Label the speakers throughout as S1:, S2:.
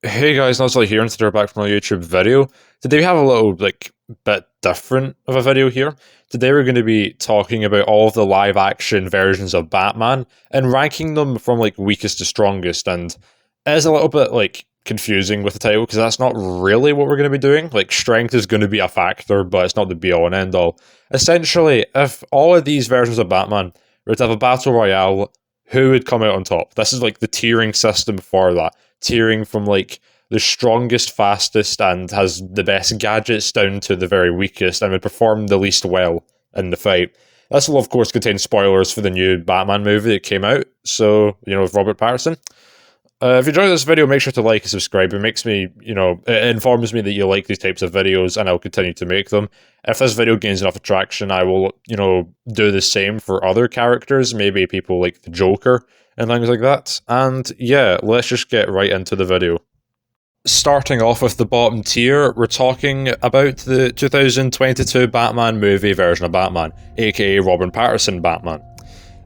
S1: Hey guys, Nuzzy here, and today we're back from a YouTube video. Today we have a little, bit different of a video here. Today we're going to be talking about all of the live-action versions of Batman and ranking them from, weakest to strongest, and it is a little bit, confusing with the title, because that's not really what we're going to be doing. Strength is going to be a factor, but it's not the be-all and end-all. Essentially, if all of these versions of Batman were to have a battle royale, who would come out on top? This is, the tiering system for that. Tiering from the strongest, fastest, and has the best gadgets down to the very weakest and would perform the least well in the fight. This will, of course, contain spoilers for the new Batman movie that came out, so, with Robert Pattinson. If you enjoyed this video, make sure to like and subscribe. It makes me, it informs me that you like these types of videos, and I'll continue to make them. If this video gains enough attraction, I will, do the same for other characters, maybe people like the Joker and things like that. And yeah, let's just get right into the video. Starting off with the bottom tier, we're talking about the 2022 Batman movie version of Batman, aka Robert Pattinson Batman.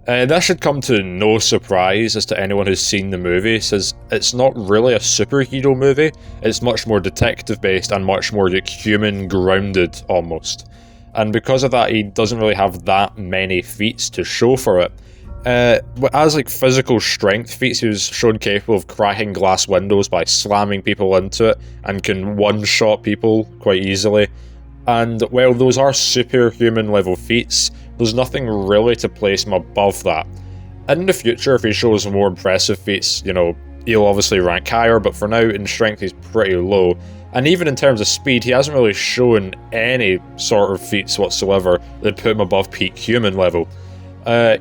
S1: This should come to no surprise as to anyone who's seen the movie, since it's not really a superhero movie, it's much more detective-based and much more human-grounded, almost. And because of that, he doesn't really have that many feats to show for it. As physical strength feats, he was shown capable of cracking glass windows by slamming people into it, and can one-shot people quite easily. And while those are superhuman level feats, there's nothing really to place him above that. In the future, if he shows more impressive feats, he'll obviously rank higher, but for now, in strength, he's pretty low. And even in terms of speed, he hasn't really shown any sort of feats whatsoever that put him above peak human level.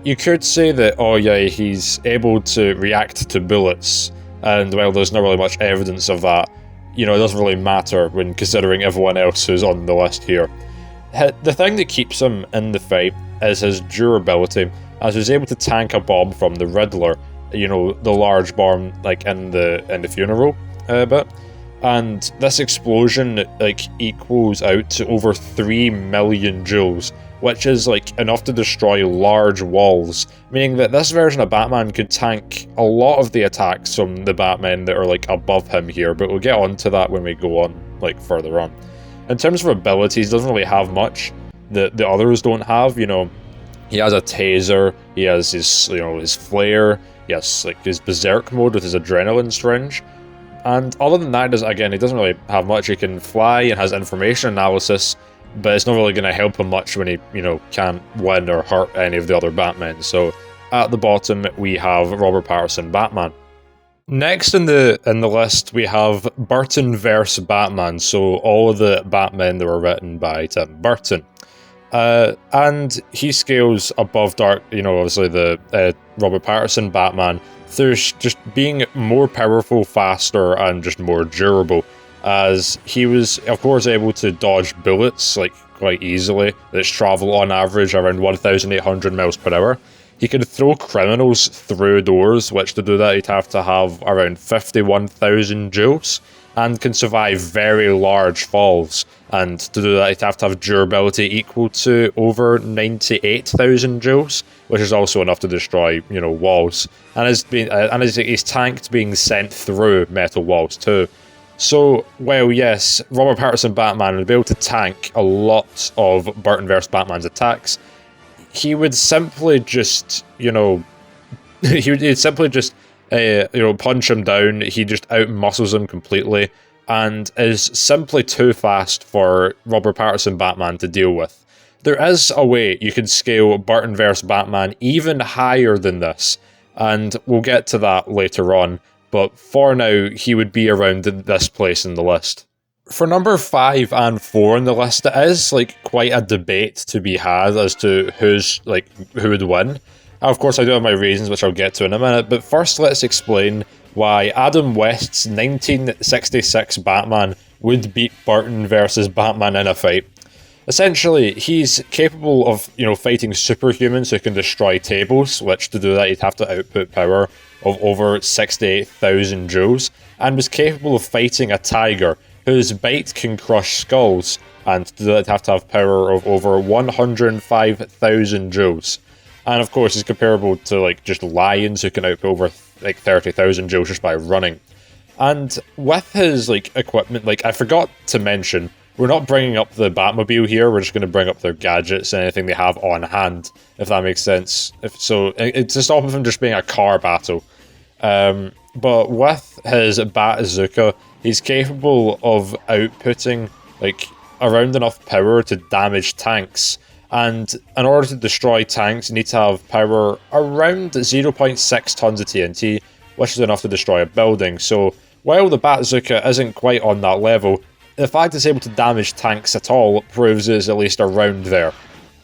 S1: You could say that, oh yeah, he's able to react to bullets, and while there's not really much evidence of that, it doesn't really matter when considering everyone else who's on the list here. The thing that keeps him in the fight is his durability, as he's able to tank a bomb from the Riddler, the large bomb in the funeral bit. And this explosion equals out to over 3 million joules, which is enough to destroy large walls, meaning that this version of Batman could tank a lot of the attacks from the Batmen that are above him here, but we'll get onto that when we go on further on. In terms of abilities, he doesn't really have much that the others don't have. He has a taser, he has his flare, he has his berserk mode with his adrenaline syringe. And other than that, he doesn't really have much. He can fly and has information analysis, but it's not really going to help him much when he, can't win or hurt any of the other Batmen. So at the bottom, we have Robert Pattinson Batman. Next in the list, we have Burtonverse Batman, so all of the Batmen that were written by Tim Burton. And he scales above obviously the Robert Pattinson Batman through just being more powerful, faster, and just more durable, as he was, of course, able to dodge bullets quite easily that travel on average around 1,800 miles per hour. He could throw criminals through doors, which to do that he'd have to have around 51,000 joules, and can survive very large falls. And to do that he'd have to have durability equal to over 98,000 joules, which is also enough to destroy, walls. And he's tanked being sent through metal walls too. So, well, yes, Robert Pattinson Batman would be able to tank a lot of Burtonverse Batman's attacks. He would simply just, he'd simply just, punch him down. He just outmuscles him completely, and is simply too fast for Robert Pattinson Batman to deal with. There is a way you can scale Burtonverse Batman even higher than this, and we'll get to that later on. But for now, he would be around this place in the list. For number 5 and 4 on the list, it is quite a debate to be had as to who would win. Of course, I do have my reasons, which I'll get to in a minute, but first let's explain why Adam West's 1966 Batman would beat Burton versus Batman in a fight. Essentially, he's capable of, fighting superhumans who can destroy tables, which to do that he'd have to output power of over 68,000 joules, and was capable of fighting a tiger whose bite can crush skulls, and to do that he'd have to have power of over 105,000 joules. And of course, he's comparable to just lions who can output over 30,000 joules just by running. And with his like equipment, like I forgot to mention, we're not bringing up the Batmobile here. We're just going to bring up their gadgets and anything they have on hand, if that makes sense. It's to stop it from just being a car battle. But with his Bazooka, he's capable of outputting like around enough power to damage tanks. And in order to destroy tanks, you need to have power around 0.6 tons of TNT, which is enough to destroy a building. So while the Bazooka isn't quite on that level, the fact it's able to damage tanks at all proves it's at least around there.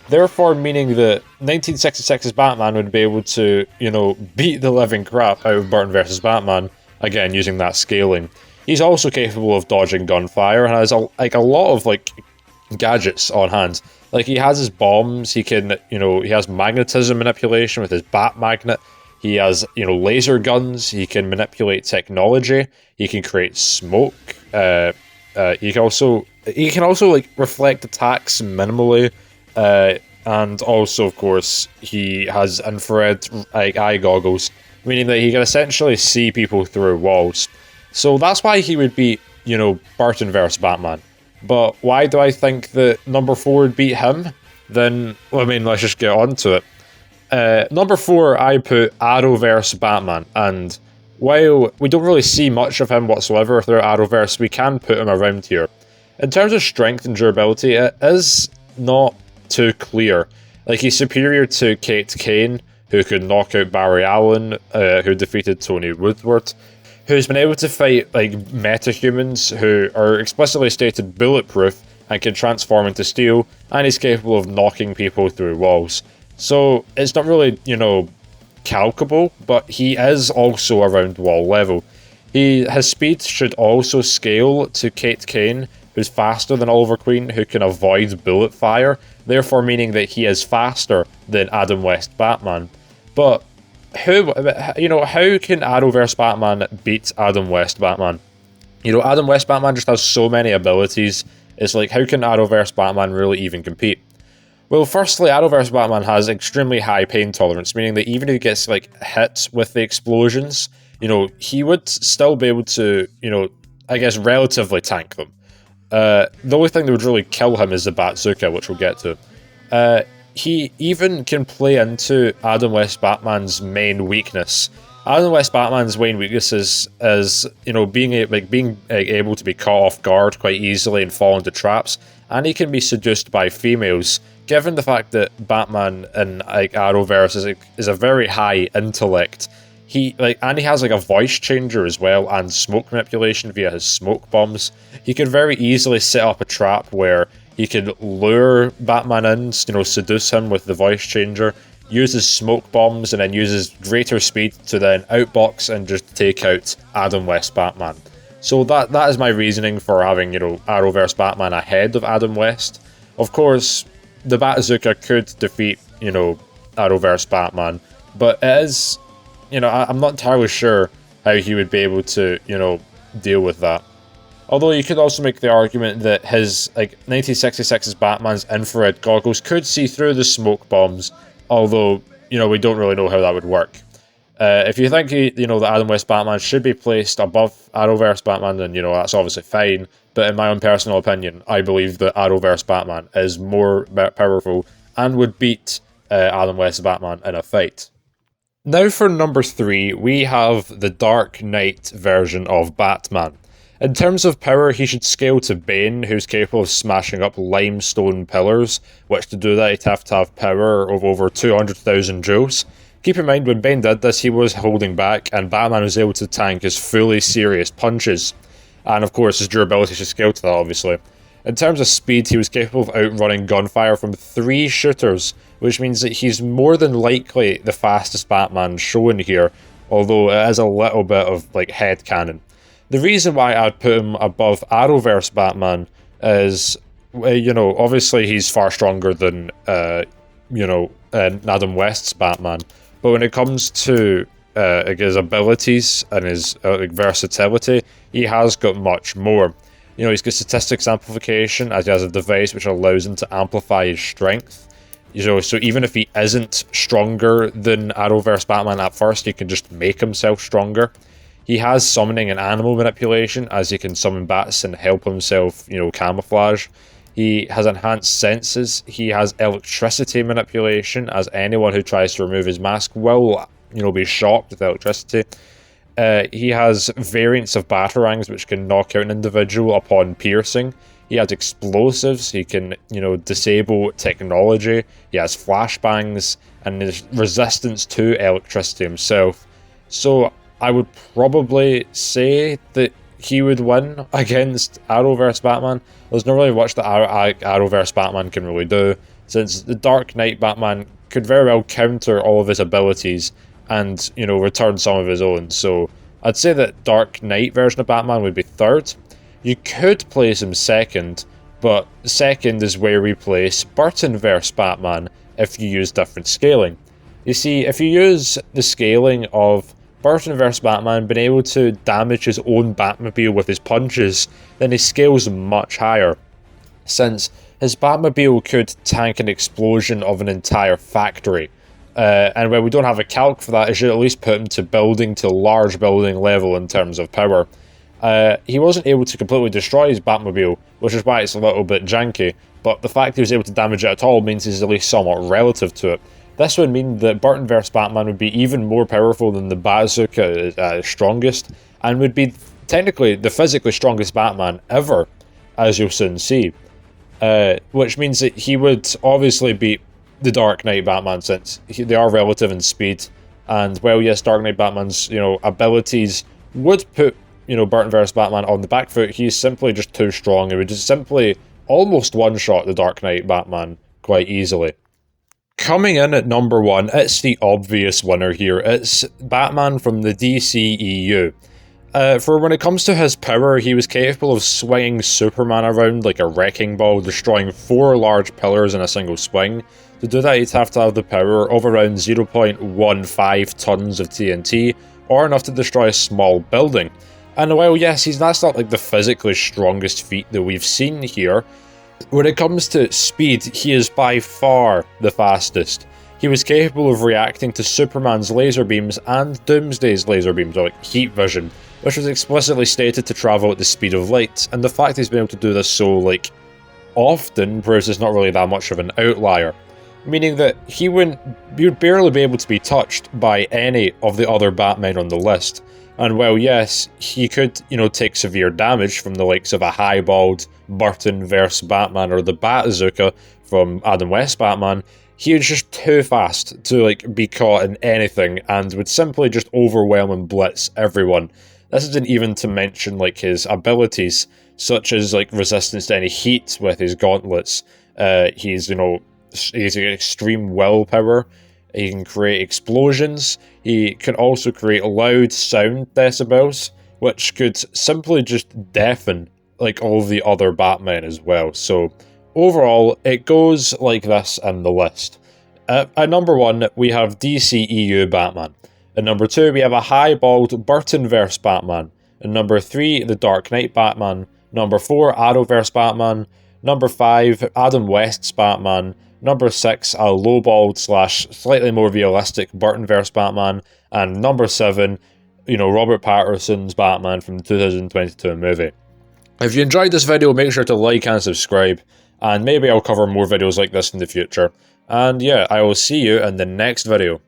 S1: Therefore meaning that 1966's Batman would be able to, beat the living crap out of Burton vs. Batman, again using that scaling. He's also capable of dodging gunfire and has a lot of gadgets on hand. Like he has his bombs, he can, he has magnetism manipulation with his bat magnet. He has, laser guns, he can manipulate technology, he can create smoke, he can also reflect attacks minimally, and also, of course, he has infrared eye goggles, meaning that he can essentially see people through walls. So that's why he would beat, Burton vs. Batman. But why do I think that number 4 would beat him? Then, let's just get on to it. Number 4, I put Arrowverse Batman, and while we don't really see much of him whatsoever through Arrowverse, we can put him around here. In terms of strength and durability, it is not too clear. Like, he's superior to Kate Kane, who could knock out Barry Allen, who defeated Tony Woodward, who's been able to fight metahumans who are explicitly stated bulletproof and can transform into steel, and he's capable of knocking people through walls. So it's not really, calcable, but he is also around wall level. His speed should also scale to Kate Kane, who's faster than Oliver Queen, who can avoid bullet fire, therefore meaning that he is faster than Adam West Batman. But how can Arrowverse Batman beat Adam West Batman? Adam West Batman just has so many abilities. It's like, how can Arrowverse Batman really even compete? Well, firstly, Arrowverse Batman has extremely high pain tolerance, meaning that even if he gets hit with the explosions, he would still be able to, relatively tank them. The only thing that would really kill him is the Bazooka, which we'll get to. He even can play into Adam West Batman's main weakness. Adam West Batman's main weakness is being able to be caught off guard quite easily and fall into traps, and he can be seduced by females. Given the fact that Batman in Arrowverse is a very high intellect, he has a voice changer as well and smoke manipulation via his smoke bombs. He could very easily set up a trap where he could lure Batman in, seduce him with the voice changer, use his smoke bombs, and then uses greater speed to then outbox and just take out Adam West Batman. So that is my reasoning for having, Arrowverse Batman ahead of Adam West. Of course, the Bazooka could defeat, Arrowverse Batman, but it is, I'm not entirely sure how he would be able to, deal with that. Although you could also make the argument that his 1966's Batman's infrared goggles could see through the smoke bombs, although, we don't really know how that would work. If you think, that Adam West Batman should be placed above Arrowverse Batman, then, that's obviously fine. But in my own personal opinion, I believe that Arrowverse Batman is more powerful and would beat Adam West Batman in a fight. Now for number 3, we have the Dark Knight version of Batman. In terms of power, he should scale to Bane, who's capable of smashing up limestone pillars, which to do that he'd have to have power of over 200,000 joules. Keep in mind, when Bane did this, he was holding back, and Batman was able to tank his fully serious punches. And of course, his durability should scale to that, obviously. In terms of speed, he was capable of outrunning gunfire from 3 shooters, which means that he's more than likely the fastest Batman shown here, although it is a little bit of headcanon. The reason why I'd put him above Arrowverse Batman is, obviously he's far stronger than, Adam West's Batman. But when it comes to his abilities and his versatility, he has got much more. He's got statistics amplification, as he has a device which allows him to amplify his strength. So even if he isn't stronger than Arrowverse Batman at first, he can just make himself stronger. He has summoning and animal manipulation, as he can summon bats and help himself, camouflage. He has enhanced senses. He has electricity manipulation, as anyone who tries to remove his mask will, be shocked with electricity. He has variants of batarangs, which can knock out an individual upon piercing. He has explosives. He can, disable technology. He has flashbangs, and there's resistance to electricity himself. So I would probably say that he would win against Arrowverse Batman. There's not really much that Arrowverse Batman can really do, since the Dark Knight Batman could very well counter all of his abilities and, return some of his own. So I'd say that Dark Knight version of Batman would be third. You could place him second, but second is where we place Burtonverse Batman if you use different scaling. You see, if you use the scaling of Burtonverse Batman being able to damage his own Batmobile with his punches, then his scale's much higher, since his Batmobile could tank an explosion of an entire factory. And when we don't have a calc for that, it should at least put him to large building level in terms of power. He wasn't able to completely destroy his Batmobile, which is why it's a little bit janky, but the fact he was able to damage it at all means he's at least somewhat relative to it. This would mean that Burtonverse Batman would be even more powerful than the Bazooka strongest, and would be technically the physically strongest Batman ever, as you'll soon see. Which means that he would obviously beat the Dark Knight Batman, since they are relative in speed. And while yes, Dark Knight Batman's abilities would put Burtonverse Batman on the back foot, he's simply just too strong. It would just simply almost one-shot the Dark Knight Batman quite easily. Coming in at number 1, it's the obvious winner here. It's Batman from the DCEU. For when it comes to his power, he was capable of swinging Superman around like a wrecking ball, destroying 4 large pillars in a single swing. To do that, he'd have to have the power of around 0.15 tons of TNT, or enough to destroy a small building. And while yes, that's not like the physically strongest feat that we've seen here, when it comes to speed, he is by far the fastest. He was capable of reacting to Superman's laser beams and Doomsday's laser beams, or like heat vision, which was explicitly stated to travel at the speed of light, and the fact he's been able to do this so, often proves it's not really that much of an outlier. Meaning that he would barely be able to be touched by any of the other Batmen on the list. And while yes, he could, take severe damage from the likes of a highballed Burtonverse Batman or the Bazooka from Adam West Batman, he was just too fast to be caught in anything and would simply just overwhelm and blitz everyone. This isn't even to mention his abilities, such as resistance to any heat with his gauntlets. He's extreme willpower. He can create explosions. He can also create loud sound decibels, which could simply just deafen all the other Batmen as well. So overall, it goes like this in the list. At number 1, we have DCEU Batman. At number 2, we have a highballed Burtonverse Batman. At number 3, the Dark Knight Batman. Number 4, Arrowverse Batman. Number 5, Adam West's Batman. Number 6, a lowballed / slightly more realistic Burtonverse Batman. And number 7, Robert Pattinson's Batman from the 2022 movie. If you enjoyed this video, make sure to like and subscribe, and maybe I'll cover more videos like this in the future. And yeah, I will see you in the next video.